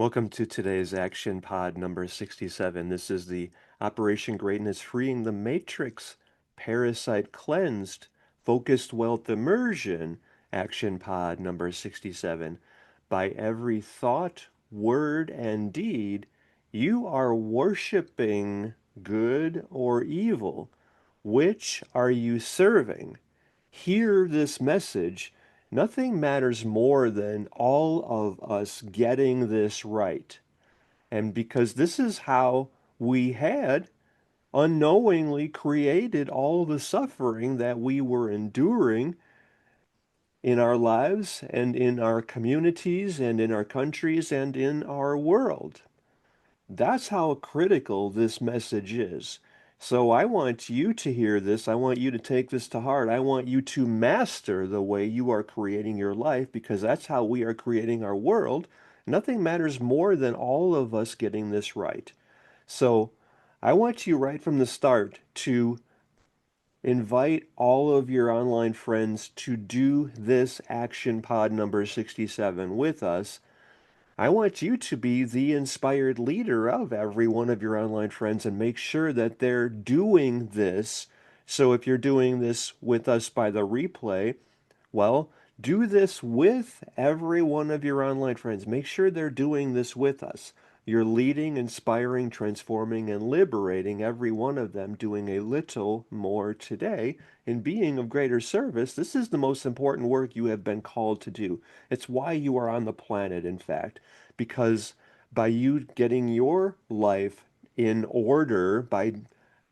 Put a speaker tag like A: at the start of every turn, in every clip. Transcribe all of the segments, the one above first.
A: Welcome to today's Action Pod number 67. This is the Operation Greatness Freeing the Matrix Parasite Cleansed Focused Wealth Immersion Action Pod number 67. By every thought, word, and deed, you are worshiping good or evil. Which are you serving? Hear this message. Nothing matters more than all of us getting this right. And because this is how we had unknowingly created all the suffering that we were enduring in our lives and in our communities and in our countries and in our world. That's how critical this message is. So I want you to hear this. I want you to take this to heart. I want you to master the way you are creating your life because that's how we are creating our world. Nothing matters more than all of us getting this right. So I want you right from the start to invite all of your online friends to do this action pod number 67 with us. I want you to be the inspired leader of every one of your online friends and make sure that they're doing this. So if you're doing this with us by the replay, well, do this with every one of your online friends. Make sure they're doing this with us. You're leading, inspiring, transforming, and liberating every one of them, doing a little more today and being of greater service. This is the most important work you have been called to do. It's why you are on the planet, in fact, because by you getting your life in order, by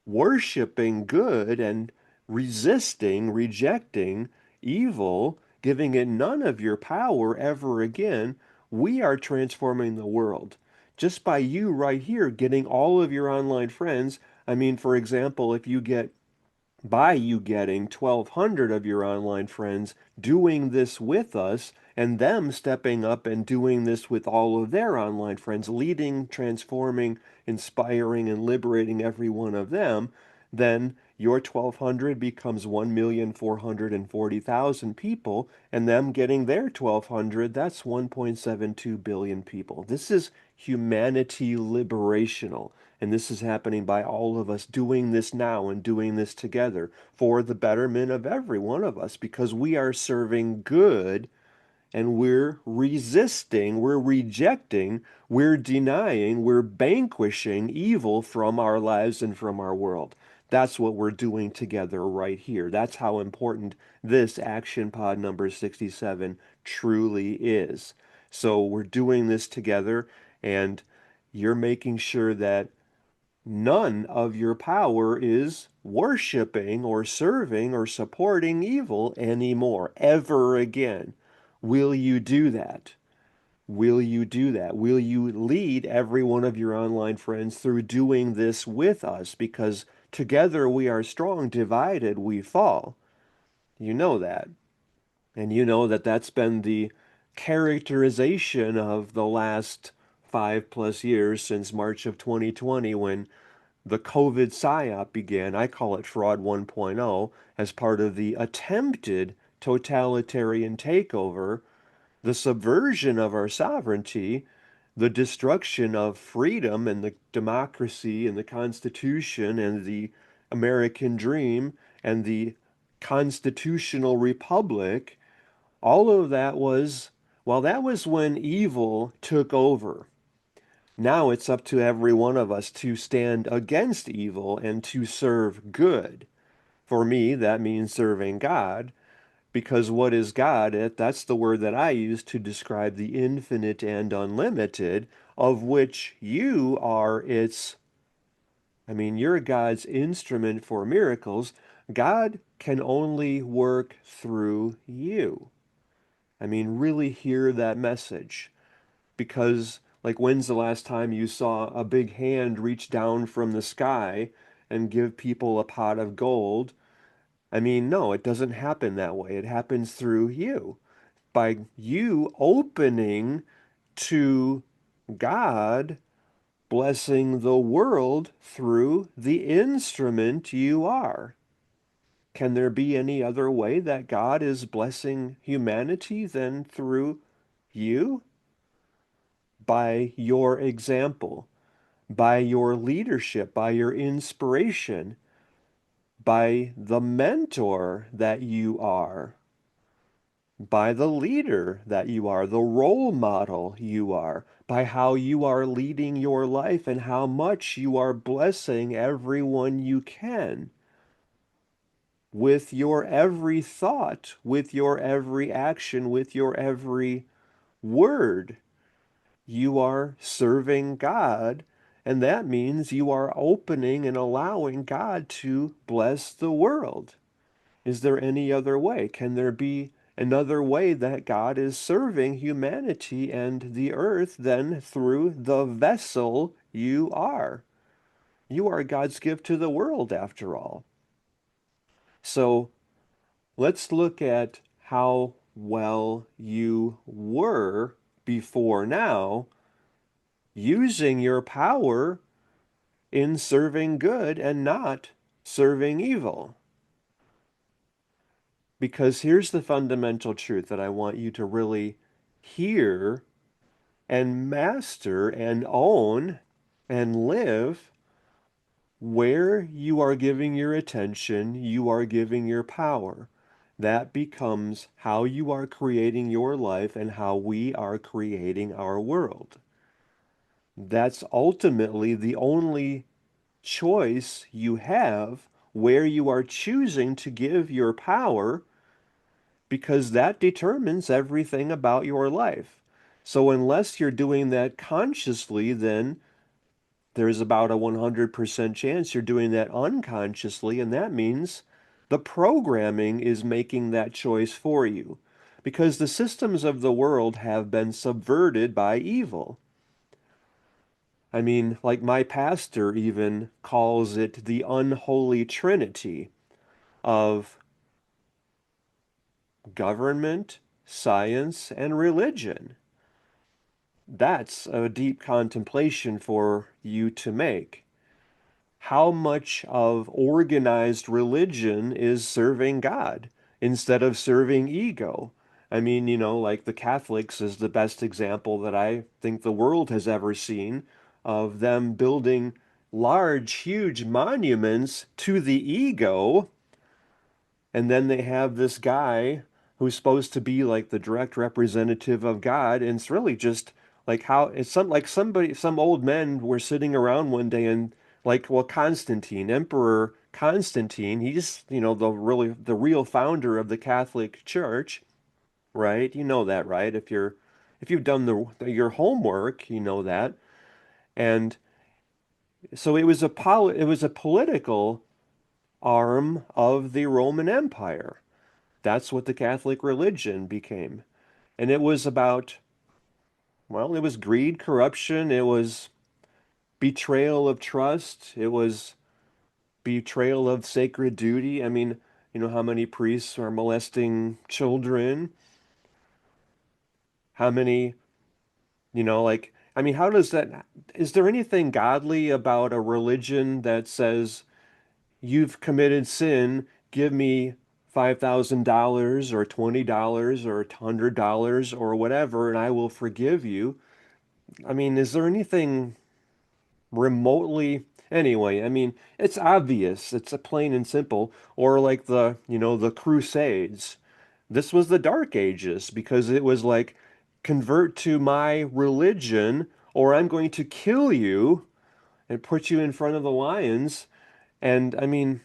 A: worshiping good and resisting, rejecting evil, giving it none of your power ever again, we are transforming the world. Just by you right here getting all of your online friends, I mean, for example, if you get by you getting 1,200 of your online friends doing this with us and them stepping up and doing this with all of their online friends, leading, transforming, inspiring, and liberating every one of them, then your 1,200 becomes 1,440,000 people, and them getting their 1,200, that's 1.72 billion people. This is humanity liberational. And this is happening by all of us doing this now and doing this together for the betterment of every one of us because we are serving good and we're resisting, we're rejecting, we're denying, we're vanquishing evil from our lives and from our world. That's what we're doing together right here. That's how important this Action Pod number 67 truly is. So we're doing this together, and you're making sure that none of your power is worshiping or serving or supporting evil anymore, ever again. Will you do that? Will you do that? Will you lead every one of your online friends through doing this with us? Because together we are strong, divided we fall. You know that. And you know that that's been the characterization of the last 5+ years since March of 2020 when the COVID psyop began. I call it Fraud 1.0 as part of the attempted totalitarian takeover, the subversion of our sovereignty, the destruction of freedom and the democracy and the Constitution and the American dream and the constitutional republic. All of that was, well, that was when evil took over. Now it's up to every one of us to stand against evil and to serve good. For me, that means serving God, because what is God? That's the word that I use to describe the infinite and unlimited, of which you are you're God's instrument for miracles. God can only work through you. Really hear that message. Because, like, when's the last time you saw a big hand reach down from the sky and give people a pot of gold? No, it doesn't happen that way. It happens through you. By you opening to God, blessing the world through the instrument you are. Can there be any other way that God is blessing humanity than through you? by your example, by your leadership, by your inspiration, by the mentor that you are, by the leader that you are, the role model you are, by how you are leading your life and how much you are blessing everyone you can with your every thought, with your every action, with your every word. You are serving God, and that means you are opening and allowing God to bless the world. Is there any other way? Can there be another way that God is serving humanity and the earth than through the vessel you are? You are God's gift to the world, after all. So let's look at how well you were before now, using your power in serving good and not serving evil. Because here's the fundamental truth that I want you to really hear and master and own and live. Where you are giving your attention, you are giving your power. That becomes how you are creating your life and how we are creating our world. That's ultimately the only choice you have, where you are choosing to give your power, because that determines everything about your life. So unless you're doing that consciously, then there's about a 100% chance you're doing that unconsciously, and that means the programming is making that choice for you. Because the systems of the world have been subverted by evil. I mean, like my pastor even calls it the unholy trinity of government, science, and religion. That's a deep contemplation for you to make. How much of organized religion is serving God instead of serving ego? I mean, like the Catholics is the best example that I think the world has ever seen of them building large, huge monuments to the ego, and then they have this guy who's supposed to be like the direct representative of God, and it's really just like how it's some old men were sitting around one day and like, well, Constantine, Emperor Constantine, he's, the real founder of the Catholic Church, right? You know that, right? If you've done your homework, you know that. And so it was a political arm of the Roman Empire. That's what the Catholic religion became. And it was about, well, it was greed, corruption, it was betrayal of trust, it was betrayal of sacred duty. I mean, you know how many priests are molesting children? How many, like, I mean, how does that, is there anything godly about a religion that says, you've committed sin, give me $5,000 or $20 or $100 or whatever, and I will forgive you? I mean, is there anything remotely anyway? I mean, it's obvious. It's a plain and simple. Or like the Crusades. This was the Dark Ages because it was like convert to my religion or I'm going to kill you and put you in front of the lions. And I mean,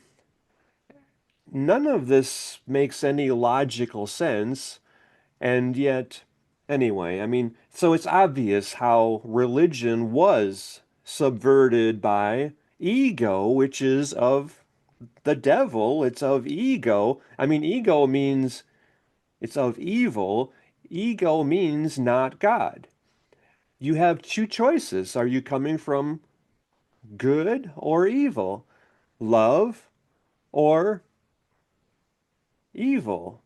A: none of this makes any logical sense. And yet, anyway, I mean, so it's obvious how religion was subverted by ego, which is of the devil. It's of ego. I mean, ego means it's of evil. Ego means not God. You have two choices. Are you coming from good or evil? Love or evil?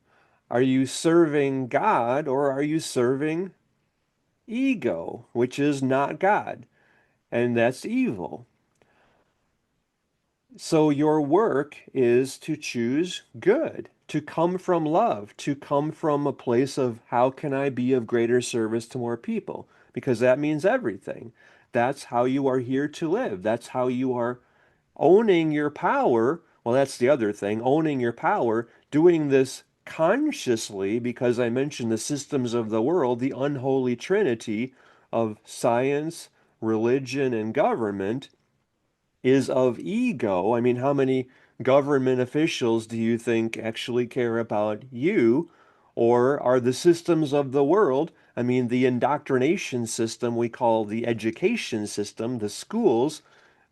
A: Are you serving God or are you serving ego, which is not God, and that's evil? So your work is to choose good, to come from love, to come from a place of how can I be of greater service to more people? because that means everything. That's how you are here to live. That's how you are owning your power. Well, that's the other thing, owning your power, doing this consciously, because I mentioned the systems of the world, the unholy trinity of science, religion, and government is of ego. I mean, how many government officials do you think actually care about you? Or are the systems of the world, I mean, the indoctrination system we call the education system, the schools,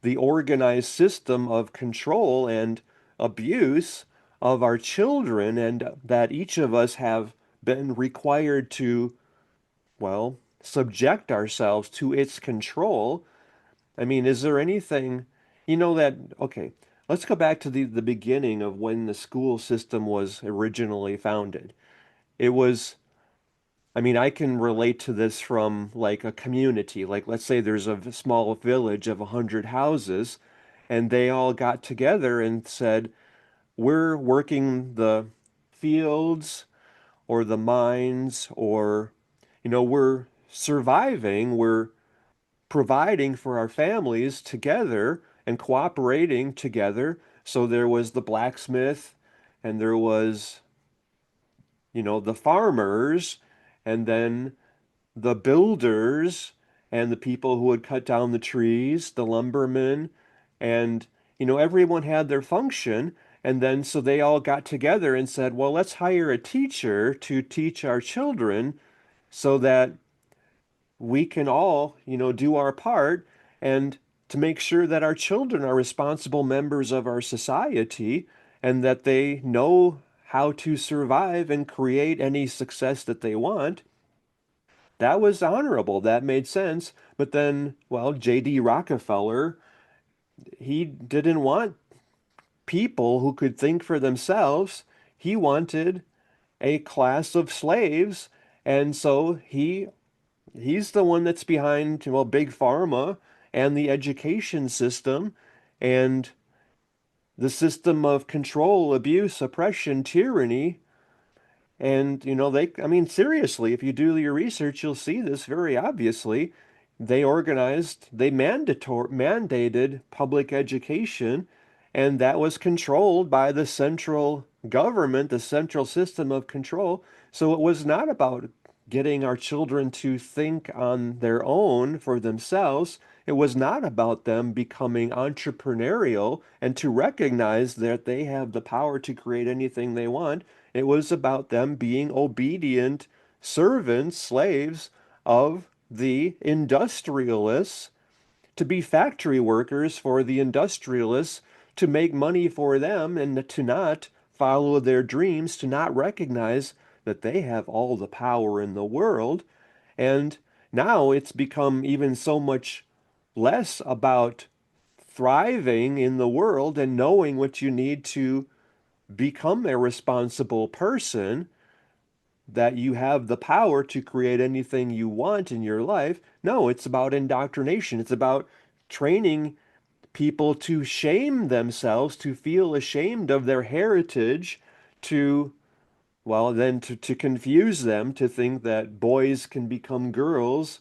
A: the organized system of control and abuse of our children, and that each of us have been required to, well, subject ourselves to its control. I mean, is there anything, okay, let's go back to the beginning of when the school system was originally founded. It was, I mean, I can relate to this from like a community. Like, let's say there's a small village of 100 houses, and they all got together and said, we're working the fields or the mines, or, we're surviving, we're providing for our families together and cooperating together. So there was the blacksmith, and there was, the farmers, and then the builders, and the people who would cut down the trees, the lumbermen, and, everyone had their function. And then so they all got together and said, well, let's hire a teacher to teach our children so that we can all, do our part, and to make sure that our children are responsible members of our society, and that they know how to survive and create any success that they want. That was honorable. That made sense. But then, well, J.D. Rockefeller, he didn't want people who could think for themselves. He wanted a class of slaves. And so he's the one that's behind, well, big pharma and the education system and the system of control, abuse, oppression, tyranny. And, I mean, seriously, if you do your research, you'll see this very obviously. They mandated public education, and that was controlled by the central government, the central system of control. So it was not about getting our children to think on their own for themselves. It was not about them becoming entrepreneurial and to recognize that they have the power to create anything they want. It was about them being obedient servants, slaves of the industrialists, to be factory workers for the industrialists, to make money for them, and to not follow their dreams, to not recognize that they have all the power in the world. And now it's become even so much less about thriving in the world and knowing what you need to become a responsible person, that you have the power to create anything you want in your life. No, it's about indoctrination. It's about training people to shame themselves, to feel ashamed of their heritage, to, well, then to confuse them, to think that boys can become girls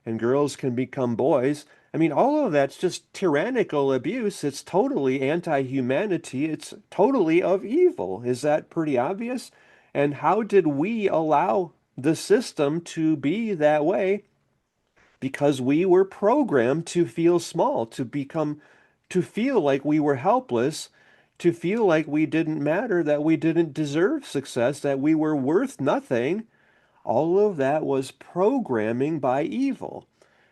A: and girls can become boys. I mean, all of that's just tyrannical abuse. It's totally anti-humanity. It's totally of evil. Is that pretty obvious? And how did we allow the system to be that way? Because we were programmed to feel small, to feel like we were helpless, to feel like we didn't matter, that we didn't deserve success, that we were worth nothing. All of that was programming by evil.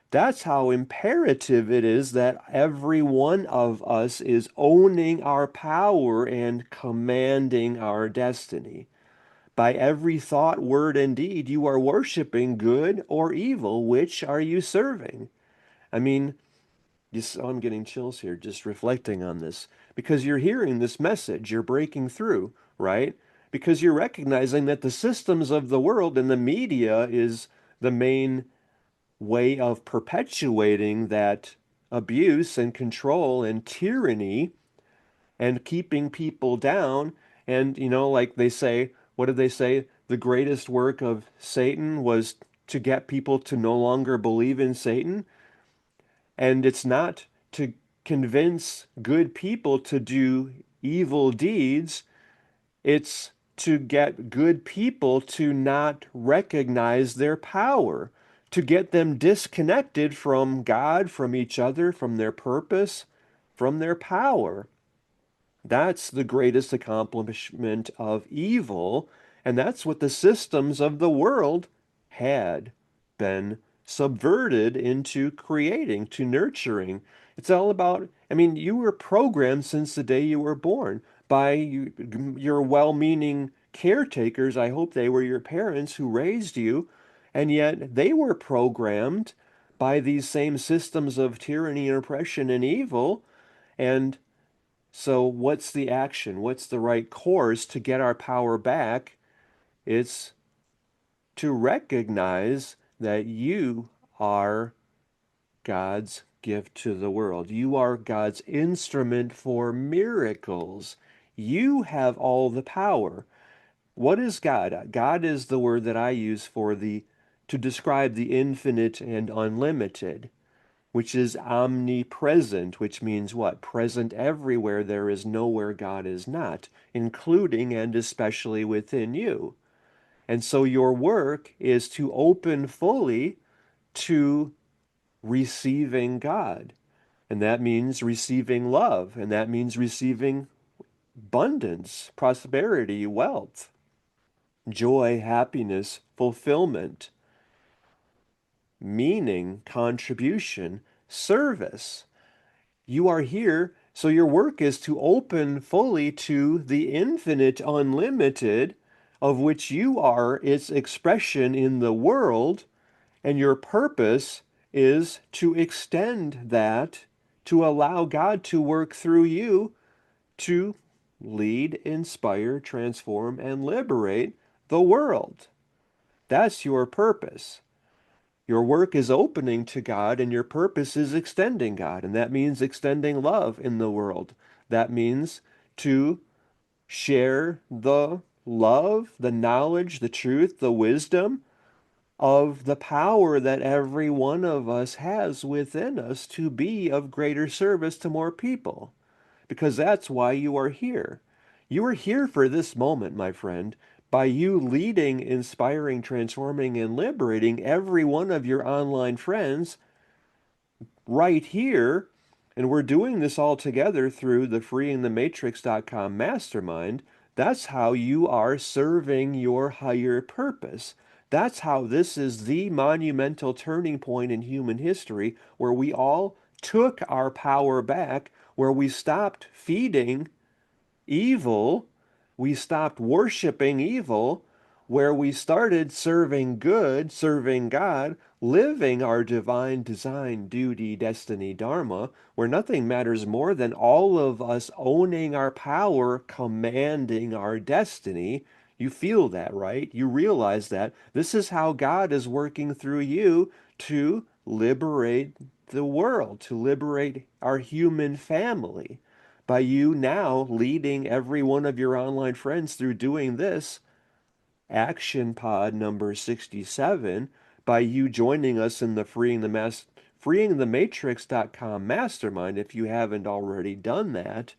A: That's how imperative it is that every one of us is owning our power and commanding our destiny. By every thought, word, and deed, you are worshiping good or evil. Which are you serving? I mean, I'm getting chills here just reflecting on this, because you're hearing this message, you're breaking through, right? Because you're recognizing that the systems of the world and the media is the main way of perpetuating that abuse and control and tyranny and keeping people down. And, like they say, what did they say? The greatest work of Satan was to get people to no longer believe in Satan, and it's not to convince good people to do evil deeds. It's to get good people to not recognize their power, to get them disconnected from God, from each other, from their purpose, from their power. That's the greatest accomplishment of evil, and that's what the systems of the world had been subverted into creating, to nurturing. It's all about, I mean, you were programmed since the day you were born by your well-meaning caretakers. I hope they were your parents who raised you, and yet they were programmed by these same systems of tyranny and oppression and evil. And so, what's the action? What's the right course to get our power back? It's to recognize that you are God's gift to the world. You are God's instrument for miracles. You have all the power. What is God? God is the word that I use to describe the infinite and unlimited, which is omnipresent, which means what? Present everywhere. There is nowhere God is not, including and especially within you. And so your work is to open fully to receiving God. And that means receiving love, and that means receiving abundance, prosperity, wealth, joy, happiness, fulfillment, meaning, contribution, service. You are here, so your work is to open fully to the infinite, unlimited, of which you are its expression in the world, and your purpose is to extend that, to allow God to work through you to lead, inspire, transform, and liberate the world. That's your purpose. Your work is opening to God, and your purpose is extending God. And that means extending love in the world. That means to share the love, the knowledge, the truth, the wisdom of the power that every one of us has within us to be of greater service to more people. Because that's why you are here. You are here for this moment, my friend. By you leading, inspiring, transforming, and liberating every one of your online friends right here. And we're doing this all together through the freeingthematrix.com mastermind. That's how you are serving your higher purpose. That's how this is the monumental turning point in human history where we all took our power back, where we stopped feeding evil, we stopped worshiping evil, where we started serving good, serving God, living our divine design, duty, destiny, dharma, where nothing matters more than all of us owning our power, commanding our destiny. You feel that, right? You realize that this is how God is working through you to liberate the world, to liberate our human family by you now leading every one of your online friends through doing this action pod number 67, by you joining us in the freeingthematrix.com mastermind if you haven't already done that,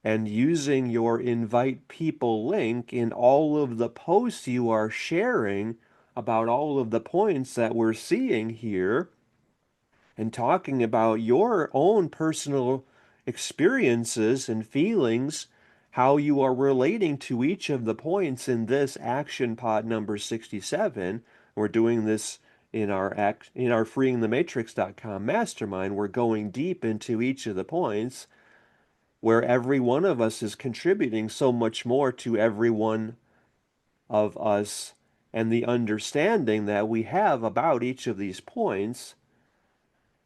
A: and using your invite people link in all of the posts you are sharing about all of the points that we're seeing here, and talking about your own personal experiences and feelings, how you are relating to each of the points in this action pod number 67. We're doing this in our freeingthematrix.com mastermind. We're going deep into each of the points where every one of us is contributing so much more to every one of us, and the understanding that we have about each of these points.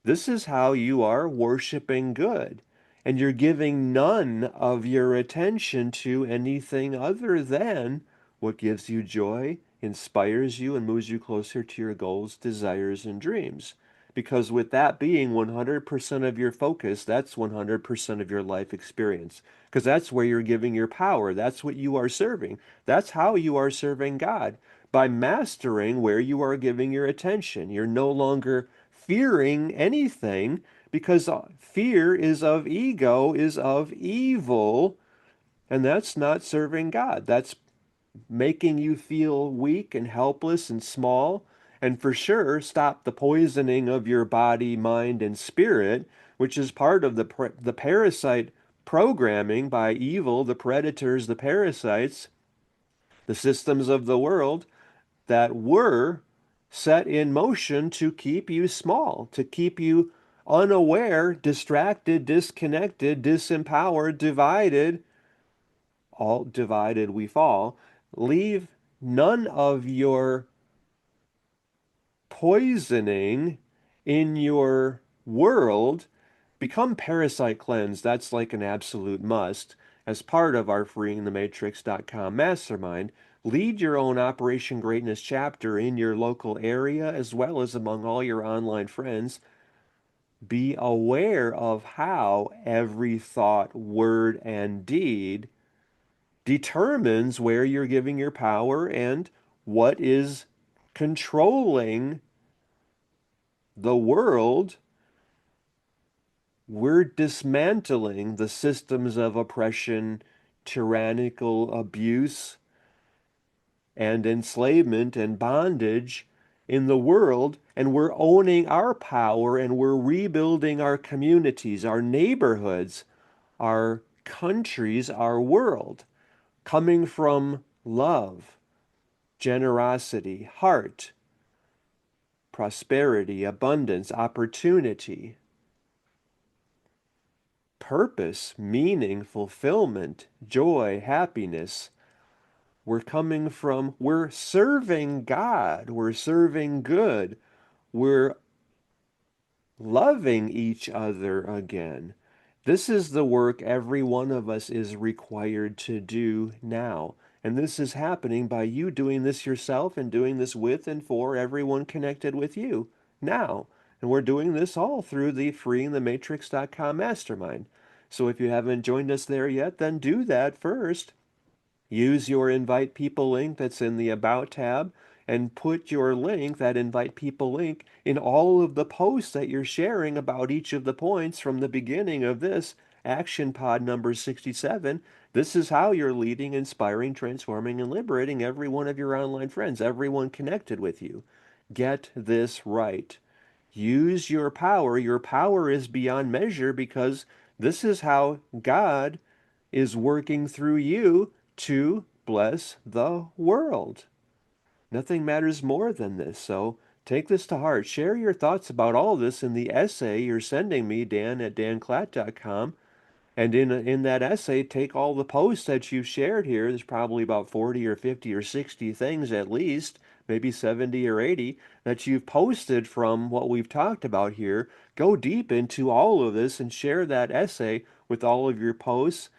A: This is how you are worshiping good. And you're giving none of your attention to anything other than what gives you joy, inspires you, and moves you closer to your goals, desires, and dreams. Because with that being 100% of your focus, that's 100% of your life experience. Because that's where you're giving your power. That's what you are serving. That's how you are serving God. by mastering where you are giving your attention. You're no longer fearing anything because fear is of ego, is of evil, and that's not serving God. That's making you feel weak and helpless and small. And for sure, stop the poisoning of your body, mind, and spirit, which is part of the parasite programming by evil, the predators, the parasites, the systems of the world that were set in motion to keep you small, to keep you unaware, distracted, disconnected, disempowered, divided. All divided we fall. Leave none of your poisoning in your world. Become parasite cleansed. That's like an absolute must. As part of our freeingthematrix.com mastermind, lead your own Operation Greatness chapter in your local area as well as among all your online friends. Be aware of how every thought, word, and deed determines where you're giving your power and what is controlling the world. We're dismantling the systems of oppression, tyrannical abuse, and enslavement and bondage in the world, and we're owning our power and we're rebuilding our communities, our neighborhoods, our countries, our world, coming from love, generosity, heart, prosperity, abundance, opportunity, purpose, meaning, fulfillment, joy, happiness. We're serving God, we're serving good, we're loving each other again. This is the work every one of us is required to do now. And this is happening by you doing this yourself and doing this with and for everyone connected with you now. And we're doing this all through the freeingthematrix.com mastermind. So if you haven't joined us there yet, then do that first. Use your invite people link that's in the about tab and put your link, that invite people link, in all of the posts that you're sharing about each of the points from the beginning of this action pod number 67. This is how you're leading, inspiring, transforming, and liberating every one of your online friends, everyone connected with you. Get this right. Use your power. Your power is beyond measure because this is how God is working through you to bless the world. Nothing matters more than this. So take this to heart. Share your thoughts about all this in the essay you're sending me, dan@danclatt.com. And in that essay, take all the posts that you've shared here. There's probably about 40 or 50 or 60 things at least, maybe 70 or 80 that you've posted from what we've talked about here. Go deep into all of this and share that essay with all of your posts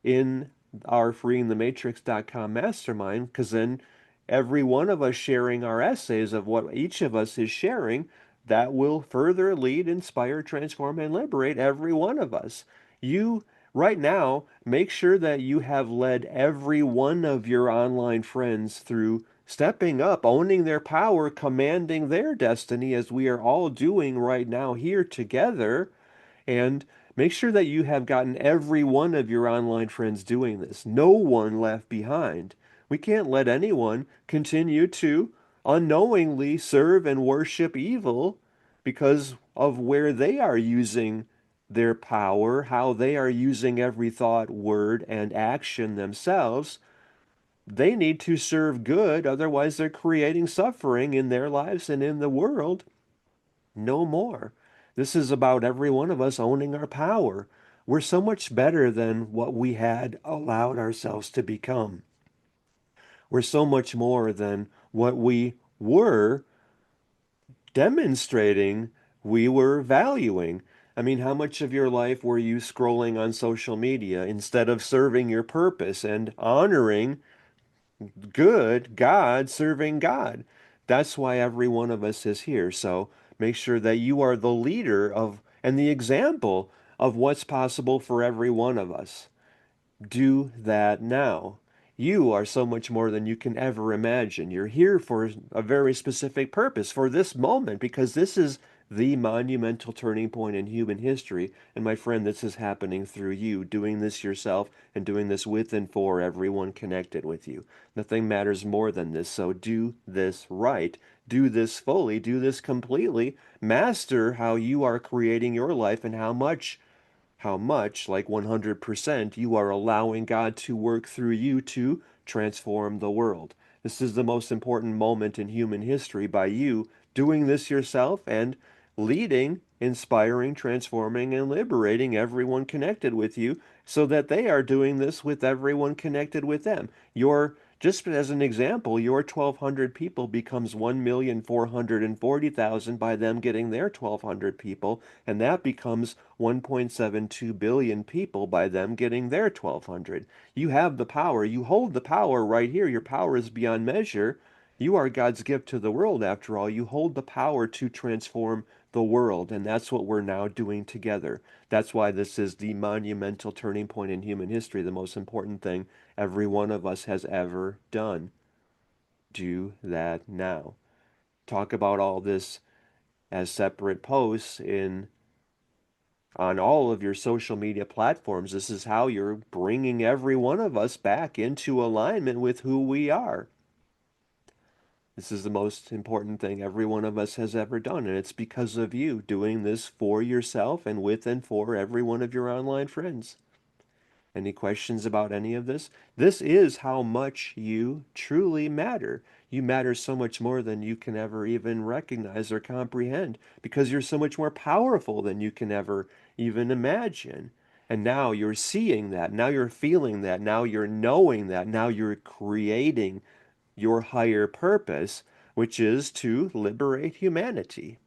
A: in our freeingthematrix.com mastermind, because then every one of us sharing our essays of what each of us is sharing, that will further lead, inspire, transform, and liberate every one of us. You, right now, make sure that you have led every one of your online friends through stepping up, owning their power, commanding their destiny, as we are all doing right now here together. And make sure that you have gotten every one of your online friends doing this. No one left behind. We can't let anyone continue to unknowingly serve and worship evil because of where they are using their power, how they are using every thought, word, and action themselves. They need to serve good, otherwise, they're creating suffering in their lives and in the world. No more. This is about every one of us owning our power. We're so much better than what we had allowed ourselves to become. We're so much more than what we were demonstrating we were valuing. I mean, how much of your life were you scrolling on social media instead of serving your purpose and honoring good God, serving God? That's why every one of us is here. So make sure that you are the leader of and the example of what's possible for every one of us. Do that now. You are so much more than you can ever imagine. You're here for a very specific purpose, for this moment, because this is the monumental turning point in human history. And my friend, this is happening through you, doing this yourself and doing this with and for everyone connected with you. Nothing matters more than this. So do this right. Do this fully. Do this completely. Master how you are creating your life and how much, like 100%, you are allowing God to work through you to transform the world. This is the most important moment in human history by you doing this yourself and leading, inspiring, transforming, and liberating everyone connected with you so that they are doing this with everyone connected with them. Just as an example, your 1,200 people becomes 1,440,000 by them getting their 1,200 people, and that becomes 1.72 billion people by them getting their 1,200. You have the power. You hold the power right here. Your power is beyond measure. You are God's gift to the world, after all. You hold the power to transform the world, and that's what we're now doing together. That's why this is the monumental turning point in human history, the most important thing every one of us has ever done. Do that now. Talk about all this as separate posts in on all of your social media platforms. This is how you're bringing every one of us back into alignment with who we are. This is the most important thing every one of us has ever done, and it's because of you doing this for yourself and with and for every one of your online friends. Any questions about any of this? This is how much you truly matter. You matter so much more than you can ever even recognize or comprehend because you're so much more powerful than you can ever even imagine. And now you're seeing that. Now you're feeling that. Now you're knowing that. Now you're creating your higher purpose, which is to liberate humanity.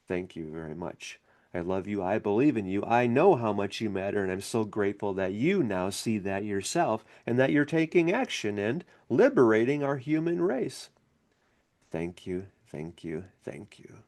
A: Thank you very much. I love you. I believe in you. I know how much you matter, and I'm so grateful that you now see that yourself and that you're taking action and liberating our human race. Thank you, thank you, thank you.